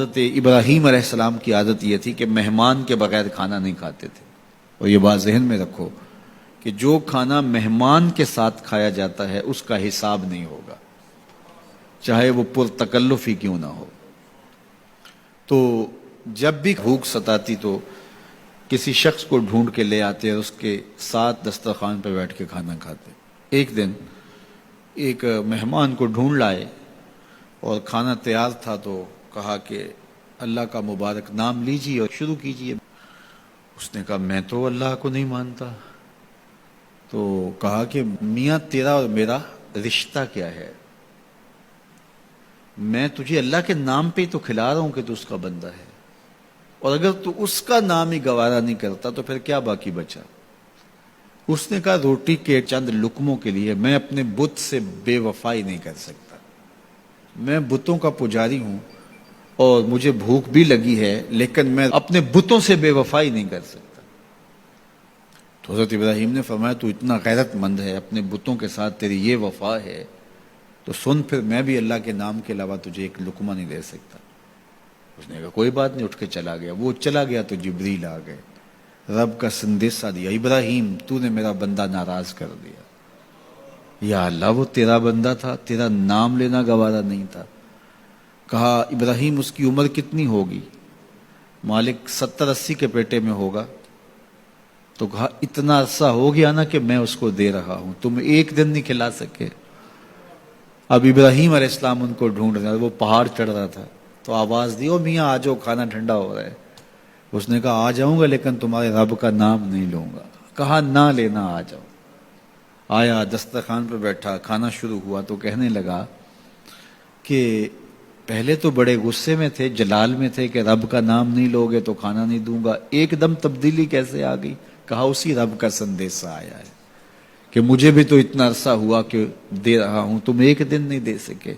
حضرت ابراہیم علیہ السلام کی عادت یہ تھی کہ مہمان کے بغیر کھانا نہیں کھاتے تھے. اور یہ بات ذہن میں رکھو کہ جو کھانا مہمان کے ساتھ کھایا جاتا ہے اس کا حساب نہیں ہوگا، چاہے وہ پرتکلف ہی کیوں نہ ہو. تو جب بھی بھوک ستاتی تو کسی شخص کو ڈھونڈ کے لے آتے اور اس کے ساتھ دسترخوان پہ بیٹھ کے کھانا کھاتے. ایک دن ایک مہمان کو ڈھونڈ لائے اور کھانا تیار تھا تو کہا کہ اللہ کا مبارک نام لیجیے اور شروع کیجیے. اس نے کہا میں تو اللہ کو نہیں مانتا. تو کہا کہ میاں تیرا اور میرا رشتہ کیا ہے؟ میں تجھے اللہ کے نام پہ تو کھلا رہا ہوں کہ تو اس کا بندہ ہے، اور اگر تو اس کا نام ہی گوارا نہیں کرتا تو پھر کیا باقی بچا؟ اس نے کہا روٹی کے چند لقموں کے لیے میں اپنے بت سے بے وفائی نہیں کر سکتا. میں بتوں کا پجاری ہوں اور مجھے بھوک بھی لگی ہے، لیکن میں اپنے بتوں سے بے وفائی نہیں کر سکتا. تو حضرت ابراہیم نے فرمایا تو اتنا غیرت مند ہے، اپنے بتوں کے ساتھ تیری یہ وفا ہے، تو سن پھر میں بھی اللہ کے نام کے علاوہ تجھے ایک لقمہ نہیں دے سکتا. اس نے کہا کوئی بات نہیں، اٹھ کے چلا گیا. وہ چلا گیا تو جبریل آ گئے، رب کا سندیسہ دیا، ابراہیم تو نے میرا بندہ ناراض کر دیا. یا اللہ وہ تیرا بندہ تھا، تیرا نام لینا گوارا نہیں تھا. کہا ابراہیم اس کی عمر کتنی ہوگی؟ مالک 70-80 کے پیٹے میں ہوگا. تو کہا اتنا عرصہ ہو گیا نا کہ میں اس کو دے رہا ہوں، تم ایک دن نہیں کھلا سکے. اب ابراہیم علیہ السلام ان کو ڈھونڈ رہے، وہ پہاڑ چڑھ رہا تھا تو آواز دی او میاں آ جاؤ کھانا ٹھنڈا ہو رہا ہے. اس نے کہا آ جاؤں گا لیکن تمہارے رب کا نام نہیں لوں گا. کہا نہ لینا، آ جاؤ. آیا دسترخوان پہ بیٹھا، کھانا شروع ہوا تو کہنے لگا کہ پہلے تو بڑے غصے میں تھے، جلال میں تھے کہ رب کا نام نہیں لوگے تو کھانا نہیں دوں گا. ایک دم تبدیلی کیسے آ گئی؟ کہا اسی رب کا سندیسہ آیا ہے کہ مجھے بھی تو اتنا عرصہ ہوا کہ دے رہا ہوں، تم ایک دن نہیں دے سکے.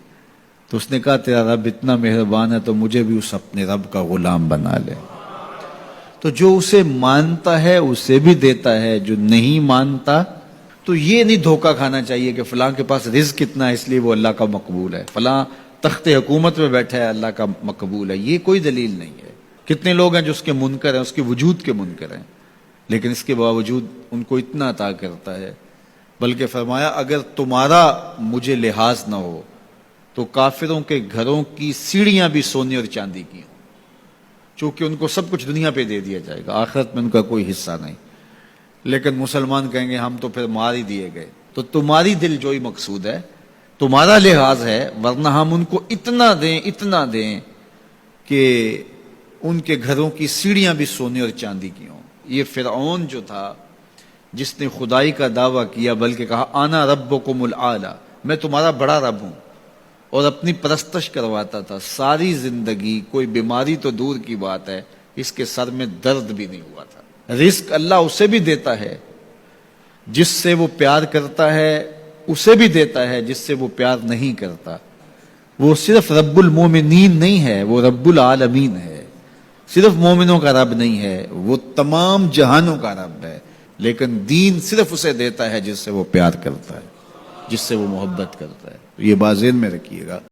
تو اس نے کہا تیرا رب اتنا مہربان ہے تو مجھے بھی اس اپنے رب کا غلام بنا لے. تو جو اسے مانتا ہے اسے بھی دیتا ہے، جو نہیں مانتا تو یہ نہیں دھوکہ کھانا چاہیے کہ فلاں کے پاس رزق کتنا ہے اس لیے وہ اللہ کا مقبول ہے، فلاں تخت حکومت میں بیٹھا ہے اللہ کا مقبول ہے. یہ کوئی دلیل نہیں ہے. کتنے لوگ ہیں جو اس کے منکر ہیں، اس کے وجود کے منکر ہیں، لیکن اس کے باوجود ان کو اتنا عطا کرتا ہے. بلکہ فرمایا اگر تمہارا مجھے لحاظ نہ ہو تو کافروں کے گھروں کی سیڑھیاں بھی سونے اور چاندی کی ہوں، چونکہ ان کو سب کچھ دنیا پہ دے دیا جائے گا، آخرت میں ان کا کوئی حصہ نہیں. لیکن مسلمان کہیں گے ہم تو پھر مار ہی دیے گئے. تو تمہاری دل جوئی مقصود ہے، تمہارا لحاظ ہے، ورنہ ہم ان کو اتنا دیں کہ ان کے گھروں کی سیڑھیاں بھی سونے اور چاندی کی ہوں. یہ فرعون جو تھا جس نے خدائی کا دعویٰ کیا، بلکہ کہا آنا ربکم الاعلی، میں تمہارا بڑا رب ہوں، اور اپنی پرستش کرواتا تھا. ساری زندگی کوئی بیماری تو دور کی بات ہے اس کے سر میں درد بھی نہیں ہوا تھا. رزق اللہ اسے بھی دیتا ہے جس سے وہ پیار کرتا ہے، اسے بھی دیتا ہے جس سے وہ پیار نہیں کرتا. وہ صرف رب المومنین نہیں ہے، وہ رب العالمین ہے. صرف مومنوں کا رب نہیں ہے، وہ تمام جہانوں کا رب ہے. لیکن دین صرف اسے دیتا ہے جس سے وہ پیار کرتا ہے، جس سے وہ محبت کرتا ہے. یہ بات ذہن میں رکھیے گا.